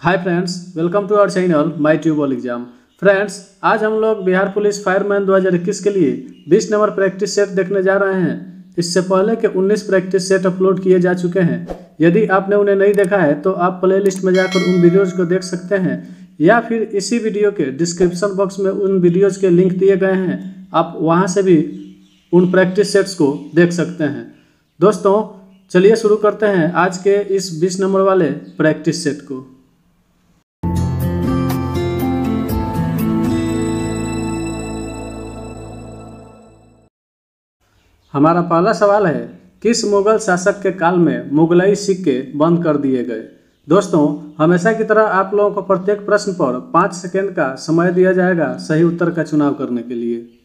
Hi friends, welcome to our channel my ट्यूबल exam. Friends, आज हम लोग बिहार पुलिस फायरमैन 2021 के लिए 20 नंबर प्रैक्टिस सेट देखने जा रहे हैं। इससे पहले के 19 प्रैक्टिस सेट अपलोड किए जा चुके हैं। यदि आपने उन्हें नहीं देखा है तो आप प्लेलिस्ट में जाकर उन वीडियोज़ को देख सकते हैं, या फिर इसी वीडियो के डिस्क्रिप्शन बॉक्स में उन वीडियोज़ के लिंक दिए गए हैं, आप वहाँ से भी उन प्रैक्टिस सेट्स को देख सकते हैं। दोस्तों, चलिए शुरू करते हैं आज के इस 20 नंबर वाले प्रैक्टिस सेट को। हमारा पहला सवाल है, किस मुगल शासक के काल में मुगलई सिक्के बंद कर दिए गए। दोस्तों, हमेशा की तरह आप लोगों को प्रत्येक प्रश्न पर 5 सेकेंड का समय दिया जाएगा सही उत्तर का चुनाव करने के लिए।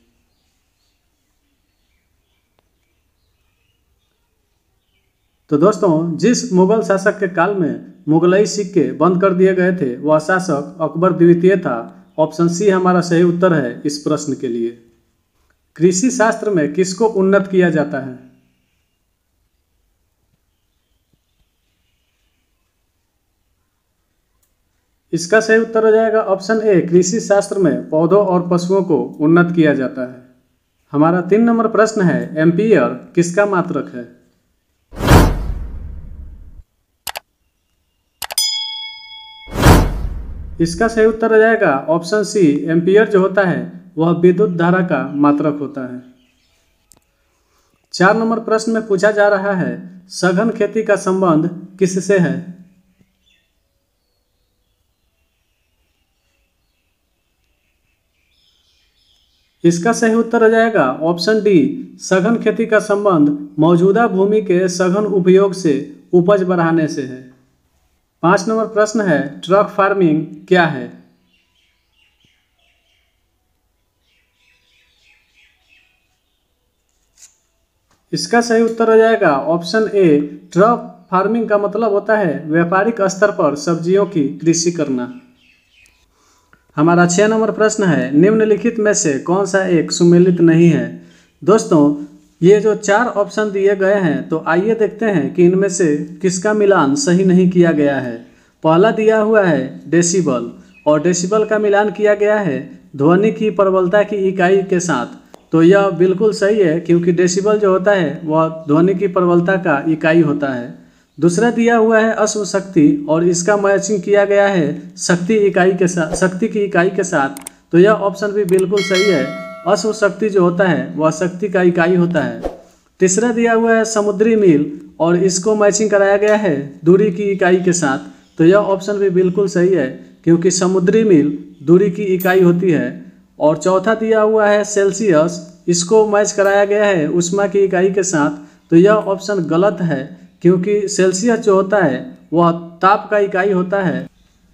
तो दोस्तों, जिस मुगल शासक के काल में मुगलई सिक्के बंद कर दिए गए थे वह शासक अकबर द्वितीय था। ऑप्शन सी हमारा सही उत्तर है इस प्रश्न के लिए। कृषि शास्त्र में किसको उन्नत किया जाता है। इसका सही उत्तर हो जाएगा ऑप्शन ए, कृषि शास्त्र में पौधों और पशुओं को उन्नत किया जाता है। हमारा 3 नंबर प्रश्न है, एम्पियर किसका मात्रक है। इसका सही उत्तर हो जाएगा ऑप्शन सी, एम्पियर जो होता है वह विद्युत धारा का मात्रक होता है। 4 नंबर प्रश्न में पूछा जा रहा है, सघन खेती का संबंध किससे है। इसका सही उत्तर हो जाएगा ऑप्शन डी, सघन खेती का संबंध मौजूदा भूमि के सघन उपयोग से उपज बढ़ाने से है। 5 नंबर प्रश्न है, ट्रक फार्मिंग क्या है। इसका सही उत्तर हो जाएगा ऑप्शन ए, ट्रक फार्मिंग का मतलब होता है व्यापारिक स्तर पर सब्जियों की कृषि करना। हमारा 6 नंबर प्रश्न है, निम्नलिखित में से कौन सा एक सुमेलित नहीं है। दोस्तों, ये जो 4 ऑप्शन दिए गए हैं, तो आइए देखते हैं कि इनमें से किसका मिलान सही नहीं किया गया है। पहला दिया हुआ है डेसिबल, और डेसिबल का मिलान किया गया है ध्वनि की प्रबलता की इकाई के साथ। तो यह बिल्कुल सही है, क्योंकि डेसिबल जो होता है वह ध्वनि की प्रबलता का इकाई होता है। दूसरा दिया हुआ है अश्व शक्ति, और इसका मैचिंग किया गया है शक्ति की इकाई के साथ। तो यह ऑप्शन भी बिल्कुल सही है, अश्व शक्ति जो होता है वह शक्ति का इकाई होता है। तीसरा दिया हुआ है समुद्री मील, और इसको मैचिंग कराया गया है दूरी की इकाई के साथ। तो यह ऑप्शन भी बिल्कुल सही है, क्योंकि समुद्री मील दूरी की इकाई होती है। और चौथा दिया हुआ है सेल्सियस, इसको मैच कराया गया है ऊष्मा की इकाई के साथ। तो यह ऑप्शन गलत है, क्योंकि सेल्सियस जो होता है वह ताप का इकाई होता है,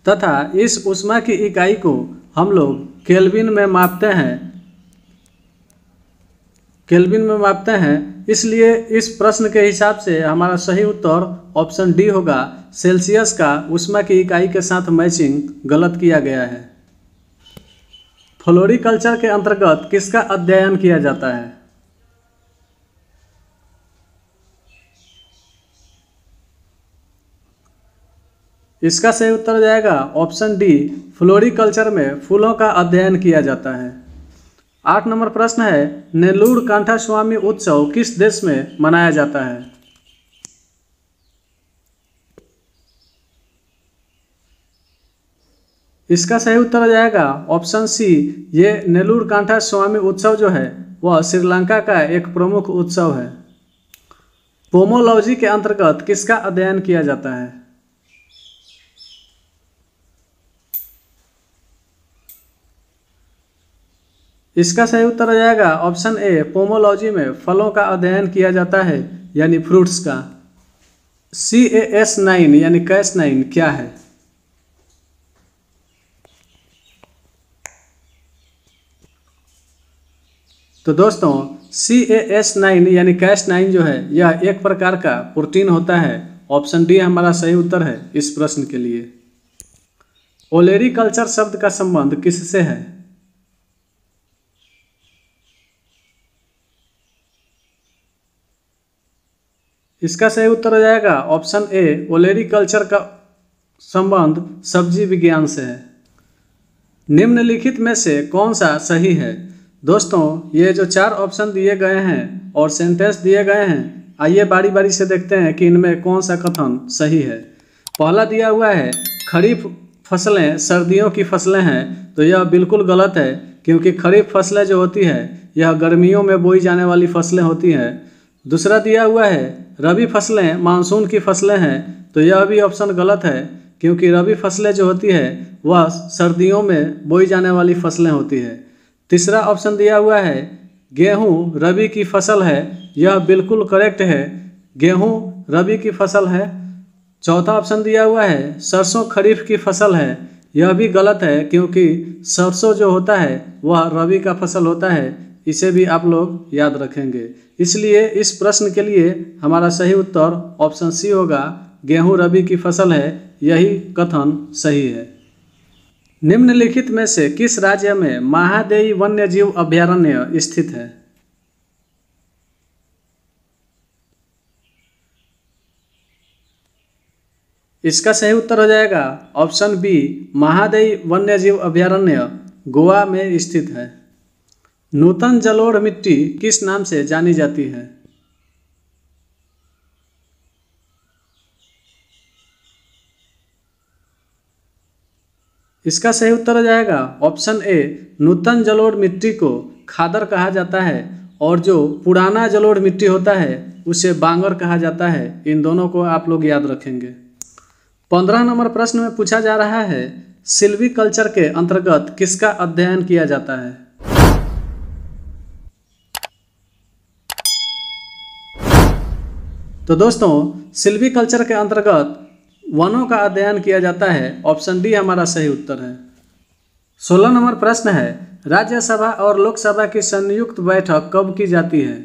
तथा इस ऊष्मा की इकाई को हम लोग केल्विन में मापते हैं। इसलिए इस प्रश्न के हिसाब से हमारा सही उत्तर ऑप्शन डी होगा, सेल्सियस का ऊष्मा की इकाई के साथ मैचिंग गलत किया गया है। फ्लोरिकल्चर के अंतर्गत किसका अध्ययन किया जाता है। इसका सही उत्तर हो जाएगा ऑप्शन डी, फ्लोरिकल्चर में फूलों का अध्ययन किया जाता है। 8 नंबर प्रश्न है, नेल्लूर कांठा स्वामी उत्सव किस देश में मनाया जाता है। इसका सही उत्तर हो जाएगा ऑप्शन सी, ये नेल्लूर कांठा स्वामी उत्सव जो है वह श्रीलंका का एक प्रमुख उत्सव है। पोमोलॉजी के अंतर्गत किसका अध्ययन किया जाता है। इसका सही उत्तर हो जाएगा ऑप्शन ए, पोमोलॉजी में फलों का अध्ययन किया जाता है, यानी फ्रूट्स का। CAS9 यानी कैस9 क्या है। तो दोस्तों, CAS9 यानी कैस9 जो है यह एक प्रकार का प्रोटीन होता है। ऑप्शन डी हमारा सही उत्तर है इस प्रश्न के लिए। ओलेरीकल्चर शब्द का संबंध किससे है। इसका सही उत्तर हो जाएगा ऑप्शन ए, ओलेरीकल्चर का संबंध सब्जी विज्ञान से है। निम्नलिखित में से कौन सा सही है? दोस्तों, ये जो 4 ऑप्शन दिए गए हैं और सेंटेंस दिए गए हैं, आइए बारी बारी से देखते हैं कि इनमें कौन सा कथन सही है। पहला दिया हुआ है खरीफ फसलें सर्दियों की फसलें हैं, तो यह बिल्कुल गलत है, क्योंकि खरीफ फसलें जो होती है यह गर्मियों में बोई जाने वाली फसलें होती हैं। दूसरा दिया हुआ है रबी फसलें मानसून की फसलें हैं, तो यह भी ऑप्शन गलत है, क्योंकि रबी फसलें जो होती है वह सर्दियों में बोई जाने वाली फसलें होती है। तीसरा ऑप्शन दिया हुआ है गेहूँ रबी की फसल है, यह बिल्कुल करेक्ट है, गेहूँ रबी की फसल है। चौथा ऑप्शन दिया हुआ है सरसों खरीफ की फसल है, यह भी गलत है, क्योंकि सरसों जो होता है वह रबी का फसल होता है, इसे भी आप लोग याद रखेंगे। इसलिए इस प्रश्न के लिए हमारा सही उत्तर ऑप्शन सी होगा, गेहूं रबी की फसल है, यही कथन सही है। निम्नलिखित में से किस राज्य में महादेई वन्यजीव अभयारण्य स्थित है? इसका सही उत्तर हो जाएगा ऑप्शन बी, महादेई वन्यजीव अभयारण्य गोवा में स्थित है। नूतन जलोढ़ मिट्टी किस नाम से जानी जाती है? इसका सही उत्तर हो जाएगा ऑप्शन ए, नूतन जलोढ़ मिट्टी को खादर कहा जाता है, और जो पुराना जलोढ़ मिट्टी होता है उसे बांगर कहा जाता है। इन दोनों को आप लोग याद रखेंगे। 15 नंबर प्रश्न में पूछा जा रहा है सिल्वीकल्चर के अंतर्गत किसका अध्ययन किया जाता है? तो दोस्तों, सिल्वीकल्चर के अंतर्गत वनों का अध्ययन किया जाता है। ऑप्शन डी हमारा सही उत्तर है। 16 नंबर प्रश्न है राज्यसभा और लोकसभा की संयुक्त बैठक कब की जाती है?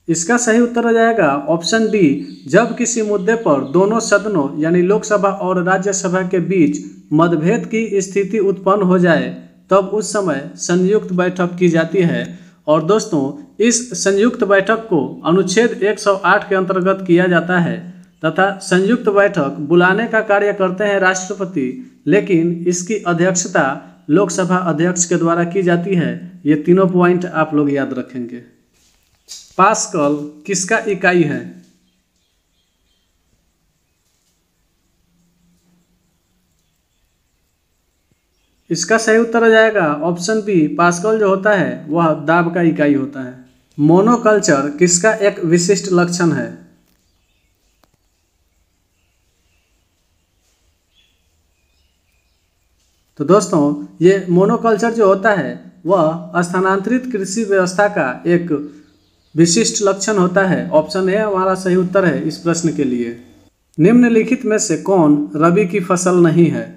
इसका सही उत्तर हो जाएगा ऑप्शन डी, जब किसी मुद्दे पर दोनों सदनों यानी लोकसभा और राज्यसभा के बीच मतभेद की स्थिति उत्पन्न हो जाए, तब उस समय संयुक्त बैठक की जाती है। और दोस्तों, इस संयुक्त बैठक को अनुच्छेद 108 के अंतर्गत किया जाता है, तथा संयुक्त बैठक बुलाने का कार्य करते हैं राष्ट्रपति, लेकिन इसकी अध्यक्षता लोकसभा अध्यक्ष के द्वारा की जाती है। ये तीनों पॉइंट आप लोग याद रखेंगे। पास्कल किसका इकाई है? इसका सही उत्तर हो जाएगा ऑप्शन बी, पास्कल जो होता है वह दाब का इकाई होता है। मोनोकल्चर किसका एक विशिष्ट लक्षण है? तो दोस्तों, ये मोनोकल्चर जो होता है वह स्थानांतरित कृषि व्यवस्था का एक विशिष्ट लक्षण होता है। ऑप्शन ए हमारा सही उत्तर है इस प्रश्न के लिए। निम्नलिखित में से कौन रबी की फसल नहीं है?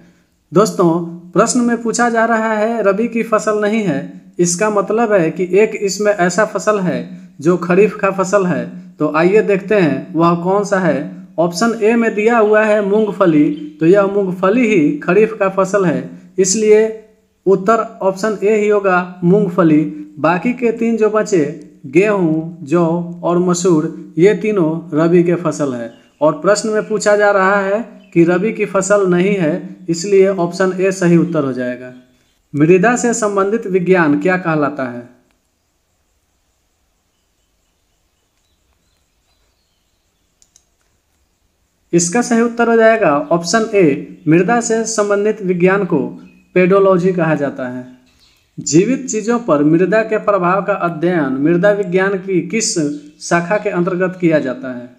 दोस्तों, प्रश्न में पूछा जा रहा है रबी की फसल नहीं है, इसका मतलब है कि एक इसमें ऐसा फसल है जो खरीफ का फसल है। तो आइए देखते हैं वह कौन सा है। ऑप्शन ए में दिया हुआ है मूंगफली, तो यह मूंगफली ही खरीफ का फसल है, इसलिए उत्तर ऑप्शन ए ही होगा मूंगफली। बाकी के 3 जो बचे गेहूँ, जौ और मसूर, ये तीनों रबी के फसल है। और प्रश्न में पूछा जा रहा है कि रबी की फसल नहीं है, इसलिए ऑप्शन ए सही उत्तर हो जाएगा। मृदा से संबंधित विज्ञान क्या कहलाता है? इसका सही उत्तर हो जाएगा ऑप्शन ए, मृदा से संबंधित विज्ञान को पेडोलॉजी कहा जाता है। जीवित चीजों पर मृदा के प्रभाव का अध्ययन मृदा विज्ञान की किस शाखा के अंतर्गत किया जाता है?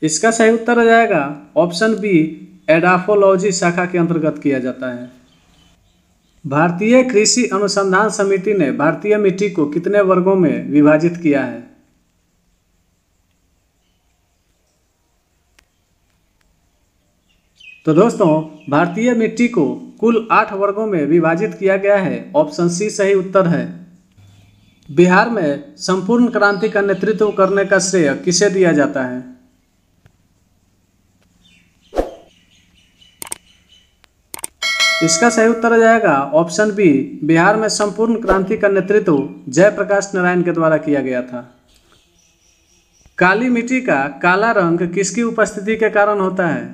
इसका सही उत्तर हो जाएगा ऑप्शन बी, एडाफोलॉजी शाखा के अंतर्गत किया जाता है। भारतीय कृषि अनुसंधान समिति ने भारतीय मिट्टी को कितने वर्गों में विभाजित किया है? तो दोस्तों, भारतीय मिट्टी को कुल 8 वर्गों में विभाजित किया गया है। ऑप्शन सी सही उत्तर है। बिहार में संपूर्ण क्रांति का नेतृत्व करने का श्रेय किसे दिया जाता है? इसका सही उत्तर हो जाएगा ऑप्शन बी, बिहार में संपूर्ण क्रांति का नेतृत्व जयप्रकाश नारायण के द्वारा किया गया था। काली मिट्टी का काला रंग किसकी उपस्थिति के कारण होता है?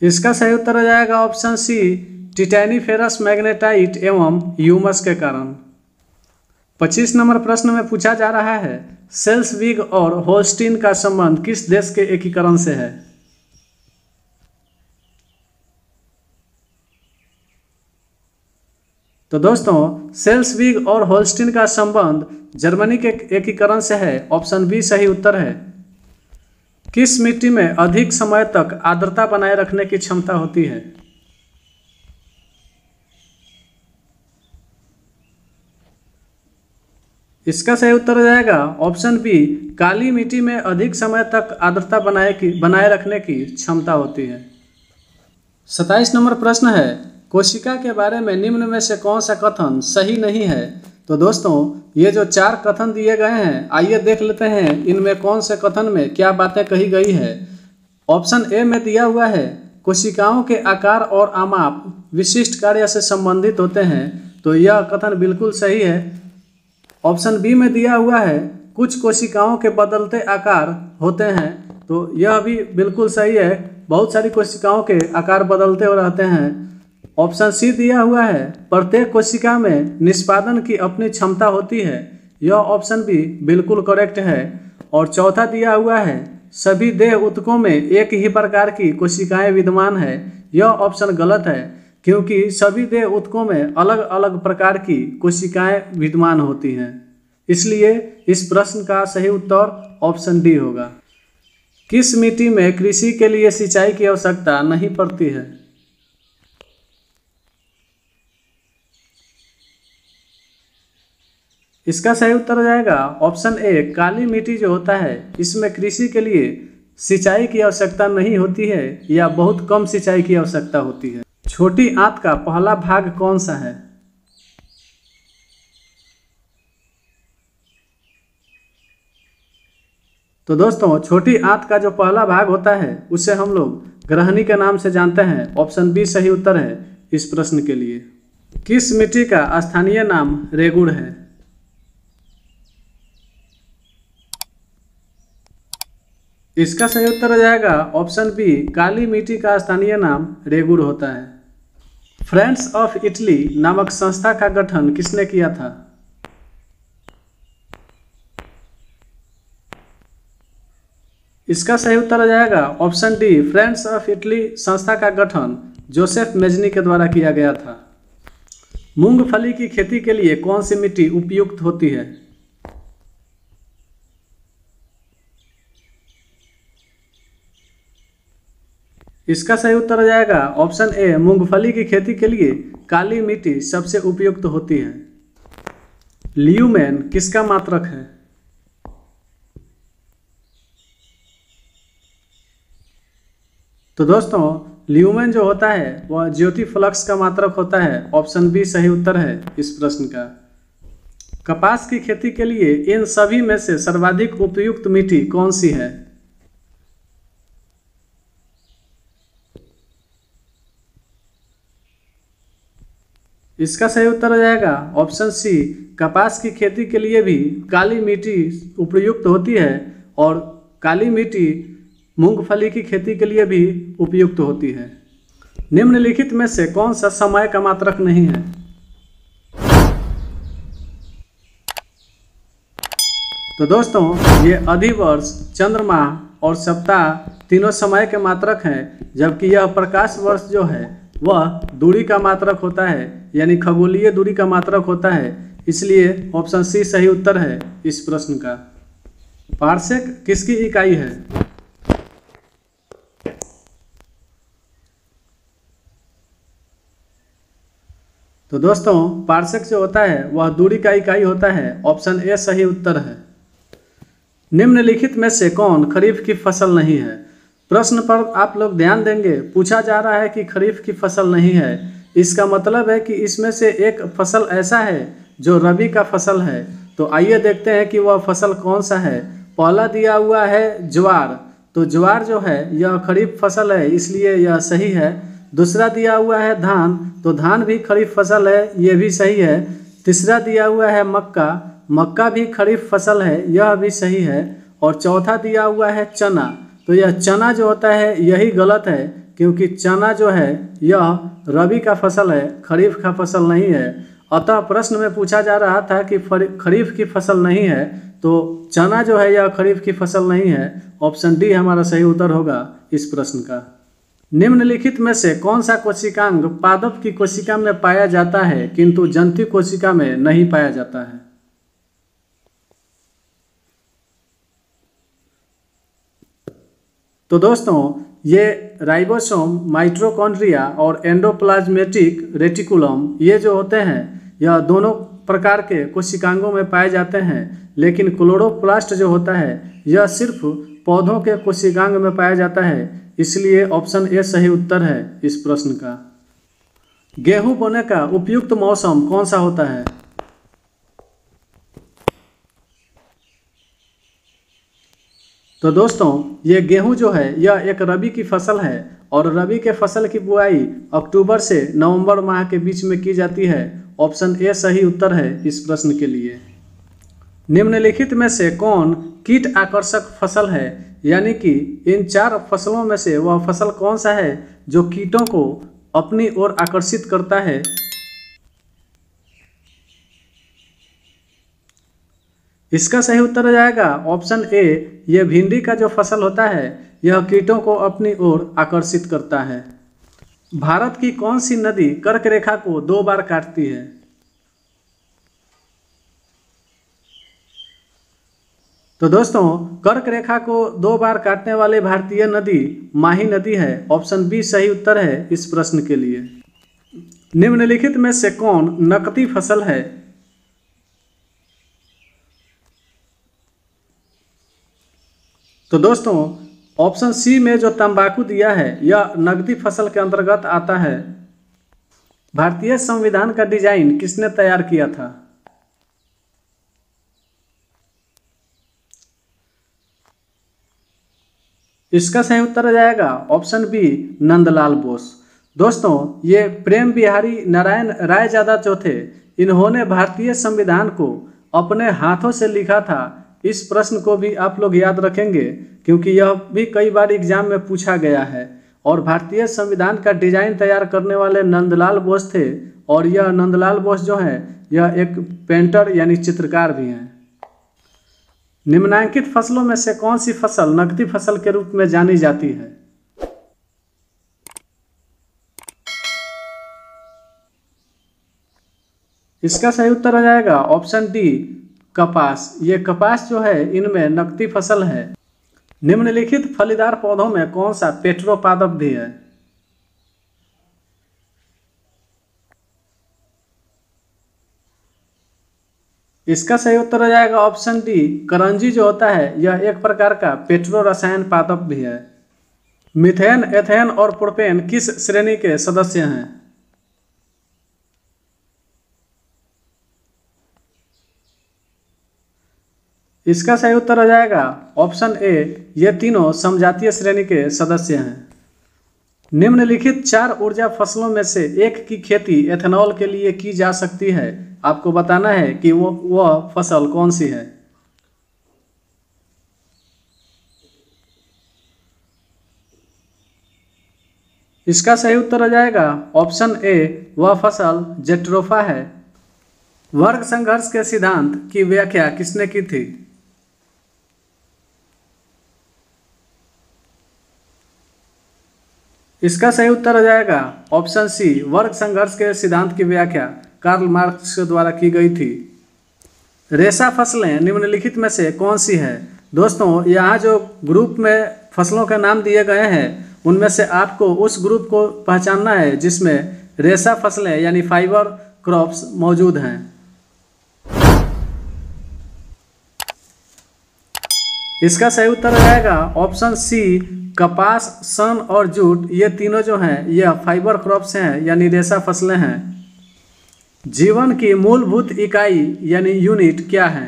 इसका सही उत्तर हो जाएगा ऑप्शन सी, टिटैनिफेरस मैग्नेटाइट एवं ह्यूमस के कारण। 25 नंबर प्रश्न में पूछा जा रहा है, सेल्सविग और होल्स्टीन का संबंध किस देश के एकीकरण से है? तो दोस्तों, सेल्सविग और होल्स्टीन का संबंध जर्मनी के एकीकरण से है। ऑप्शन बी सही उत्तर है। किस मिट्टी में अधिक समय तक आर्द्रता बनाए रखने की क्षमता होती है? इसका सही उत्तर हो जाएगा ऑप्शन बी, काली मिट्टी में अधिक समय तक आर्द्रता बनाए रखने की क्षमता होती है। 27 नंबर प्रश्न है, कोशिका के बारे में निम्न में से कौन सा कथन सही नहीं है? तो दोस्तों, ये जो 4 कथन दिए गए हैं, आइए देख लेते हैं इनमें कौन से कथन में क्या बातें कही गई है। ऑप्शन ए में दिया हुआ है, कोशिकाओं के आकार और आमाप विशिष्ट कार्य से संबंधित होते हैं, तो यह कथन बिल्कुल सही है। ऑप्शन बी में दिया हुआ है, कुछ कोशिकाओं के बदलते आकार होते हैं, तो यह भी बिल्कुल सही है। बहुत सारी कोशिकाओं के आकार बदलते हो रहते हैं। ऑप्शन सी दिया हुआ है, प्रत्येक कोशिका में निष्पादन की अपनी क्षमता होती है, यह ऑप्शन भी बिल्कुल करेक्ट है। और चौथा दिया हुआ है, सभी देह ऊतकों में एक ही प्रकार की कोशिकाएं विद्यमान है, यह ऑप्शन गलत है, क्योंकि सभी देह ऊतकों में अलग अलग प्रकार की कोशिकाएं विद्यमान होती हैं। इसलिए इस प्रश्न का सही उत्तर ऑप्शन डी होगा। किस मिट्टी में कृषि के लिए सिंचाई की आवश्यकता नहीं पड़ती है? इसका सही उत्तर हो जाएगा ऑप्शन ए, काली मिट्टी जो होता है इसमें कृषि के लिए सिंचाई की आवश्यकता नहीं होती है या बहुत कम सिंचाई की आवश्यकता होती है। छोटी आंत का पहला भाग कौन सा है? तो दोस्तों, छोटी आंत का जो पहला भाग होता है उसे हम लोग ग्रहणी के नाम से जानते हैं। ऑप्शन बी सही उत्तर है इस प्रश्न के लिए। किस मिट्टी का स्थानीय नाम रेगुड़ है? इसका सही उत्तर हो जाएगा ऑप्शन बी, काली मिट्टी का स्थानीय नाम रेगुड़ होता है। फ्रेंड्स ऑफ इटली नामक संस्था का गठन किसने किया था? इसका सही उत्तर हो जाएगा option D, friends of Italy संस्था का गठन जोसेफ मेजनी के द्वारा किया गया था। मूंगफली की खेती के लिए कौन सी मिट्टी उपयुक्त होती है? इसका सही उत्तर हो जाएगा ऑप्शन ए, मूंगफली की खेती के लिए काली मिट्टी सबसे उपयुक्त होती है। ल्यूमेन किसका मात्रक है? तो दोस्तों, ल्यूमेन जो होता है वह ज्योति फ्लक्स का मात्रक होता है। ऑप्शन बी सही उत्तर है इस प्रश्न का। कपास की खेती के लिए इन सभी में से सर्वाधिक उपयुक्त मिट्टी कौन सी है? इसका सही उत्तर हो जाएगा ऑप्शन सी, कपास की खेती के लिए भी काली मिट्टी उपयुक्त होती है और काली मिट्टी मूंगफली की खेती के लिए भी उपयुक्त होती है। निम्नलिखित में से कौन सा समय का मात्रक नहीं है? तो दोस्तों, ये अधिवर्ष, चंद्रमाह और सप्ताह तीनों समय के मात्रक हैं, जबकि यह प्रकाश वर्ष जो है वह दूरी का मात्रक होता है, यानी खगोलीय दूरी का मात्रक होता है। इसलिए ऑप्शन सी सही उत्तर है इस प्रश्न का। पार्सेक किसकी इकाई है? तो दोस्तों, पार्सेक जो होता है वह दूरी का इकाई होता है। ऑप्शन ए सही उत्तर है। निम्नलिखित में से कौन खरीफ की फसल नहीं है? प्रश्न पर आप लोग ध्यान देंगे, पूछा जा रहा है कि खरीफ की फसल नहीं है, इसका मतलब है कि इसमें से एक फसल ऐसा है जो रबी का फसल है। तो आइए देखते हैं कि वह फसल कौन सा है। पहला दिया हुआ है ज्वार, तो ज्वार जो है यह खरीफ फसल है, इसलिए यह सही है। दूसरा दिया हुआ है धान, तो धान भी खरीफ फसल है, यह भी सही है। तीसरा दिया हुआ है मक्का, मक्का भी खरीफ फसल है, यह भी सही है। और चौथा दिया हुआ है चना, तो यह चना जो होता है यही गलत है, क्योंकि चना जो है यह रबी का फसल है, खरीफ का फसल नहीं है। अतः प्रश्न में पूछा जा रहा था कि खरीफ की फसल नहीं है, तो चना जो है यह खरीफ की फसल नहीं है। ऑप्शन डी हमारा सही उत्तर होगा इस प्रश्न का। निम्नलिखित में से कौन सा कोशिकांग पादप की कोशिका में पाया जाता है किंतु जंतु कोशिका में नहीं पाया जाता है? तो दोस्तों ये राइबोसोम, माइटोकॉन्ड्रिया और एंडोप्लाज्मेटिक रेटिकुलम ये जो होते हैं यह दोनों प्रकार के कोशिकांगों में पाए जाते हैं, लेकिन क्लोरोप्लास्ट जो होता है यह सिर्फ पौधों के कोशिकांग में पाया जाता है, इसलिए ऑप्शन ए सही उत्तर है इस प्रश्न का। गेहूं बोने का उपयुक्त मौसम कौन सा होता है? तो दोस्तों ये गेहूं जो है यह एक रबी की फसल है और रबी के फसल की बुआई अक्टूबर से नवंबर माह के बीच में की जाती है। ऑप्शन ए सही उत्तर है इस प्रश्न के लिए। निम्नलिखित में से कौन कीट आकर्षक फसल है, यानी कि इन 4 फसलों में से वह फसल कौन सा है जो कीटों को अपनी ओर आकर्षित करता है? इसका सही उत्तर हो जाएगा ऑप्शन ए, यह भिंडी का जो फसल होता है यह कीटों को अपनी ओर आकर्षित करता है। भारत की कौन सी नदी कर्क रेखा को 2 बार काटती है? तो दोस्तों कर्क रेखा को 2 बार काटने वाले भारतीय नदी माही नदी है। ऑप्शन बी सही उत्तर है इस प्रश्न के लिए। निम्नलिखित में से कौन नकदी फसल है? तो दोस्तों ऑप्शन सी में जो तंबाकू दिया है यह नकदी फसल के अंतर्गत आता है। भारतीय संविधान का डिजाइन किसने तैयार किया था? इसका सही उत्तर हो जाएगा ऑप्शन बी, नंदलाल बोस। दोस्तों ये प्रेम बिहारी नारायण रायजादा जो थे, इन्होंने भारतीय संविधान को अपने हाथों से लिखा था। इस प्रश्न को भी आप लोग याद रखेंगे क्योंकि यह भी कई बार एग्जाम में पूछा गया है। और भारतीय संविधान का डिजाइन तैयार करने वाले नंदलाल बोस थे, और यह नंदलाल बोस जो है यह एक पेंटर यानी चित्रकार भी हैं। निम्नलिखित फसलों में से कौन सी फसल नकदी फसल के रूप में जानी जाती है? इसका सही उत्तर हो जाएगा ऑप्शन डी, कपास। ये कपास जो है इनमें नकदी फसल है। निम्नलिखित फलीदार पौधों में कौन सा पेट्रोपादप भी है? इसका सही उत्तर हो जाएगा ऑप्शन डी, करंजी जो होता है यह एक प्रकार का पेट्रो रसायन पादप भी है। मीथेन, एथेन और प्रोपेन किस श्रेणी के सदस्य हैं? इसका सही उत्तर हो जाएगा ऑप्शन ए, ये तीनों समजातीय श्रेणी के सदस्य हैं। निम्नलिखित 4 ऊर्जा फसलों में से एक की खेती एथेनॉल के लिए की जा सकती है। आपको बताना है कि वह फसल कौन सी है। इसका सही उत्तर हो जाएगा ऑप्शन ए, वह फसल जेट्रोफा है। वर्ग संघर्ष के सिद्धांत की व्याख्या किसने की थी? इसका सही उत्तर हो जाएगा ऑप्शन सी, वर्ग संघर्ष के सिद्धांत की व्याख्या कार्ल मार्क्स के द्वारा की गई थी। रेशा फसलें निम्नलिखित में से कौन सी है? दोस्तों यहाँ जो ग्रुप में फसलों के नाम दिए गए हैं उनमें से आपको उस ग्रुप को पहचानना है जिसमें रेशा फसलें यानी फाइबर क्रॉप्स मौजूद हैं। इसका सही उत्तर हो जाएगा ऑप्शन सी, कपास, सन और जूट ये तीनों जो हैं यह फाइबर क्रॉप्स हैं यानी रेशा फसलें हैं। जीवन की मूलभूत इकाई यानी यूनिट क्या है?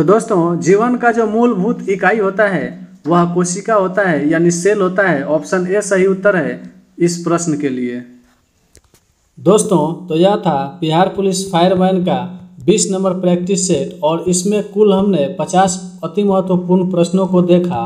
तो दोस्तों जीवन का जो मूलभूत इकाई होता है वह कोशिका होता है यानी सेल होता है। ऑप्शन ए सही उत्तर है इस प्रश्न के लिए। दोस्तों तो यह था बिहार पुलिस फायरमैन का 20 नंबर प्रैक्टिस सेट और इसमें कुल हमने 50 अति महत्वपूर्ण प्रश्नों को देखा।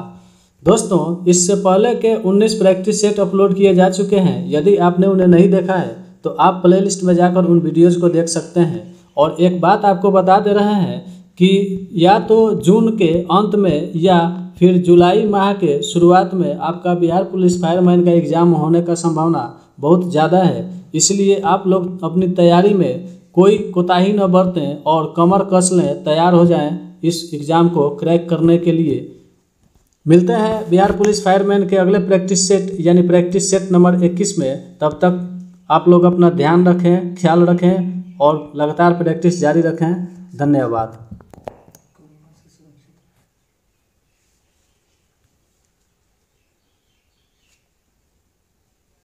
दोस्तों इससे पहले के 19 प्रैक्टिस सेट अपलोड किए जा चुके हैं। यदि आपने उन्हें नहीं देखा है तो आप प्लेलिस्ट में जाकर उन वीडियोज़ को देख सकते हैं। और एक बात आपको बता दे रहे हैं कि या तो जून के अंत में या फिर जुलाई माह के शुरुआत में आपका बिहार पुलिस फायरमैन का एग्ज़ाम होने का संभावना बहुत ज़्यादा है। इसलिए आप लोग अपनी तैयारी में कोई कोताही न बरतें और कमर कस लें, तैयार हो जाएं इस एग्ज़ाम को क्रैक करने के लिए। मिलते हैं बिहार पुलिस फायरमैन के अगले प्रैक्टिस सेट यानी प्रैक्टिस सेट नंबर 21 में। तब तक आप लोग अपना ध्यान रखें, ख्याल रखें और लगातार प्रैक्टिस जारी रखें। धन्यवाद।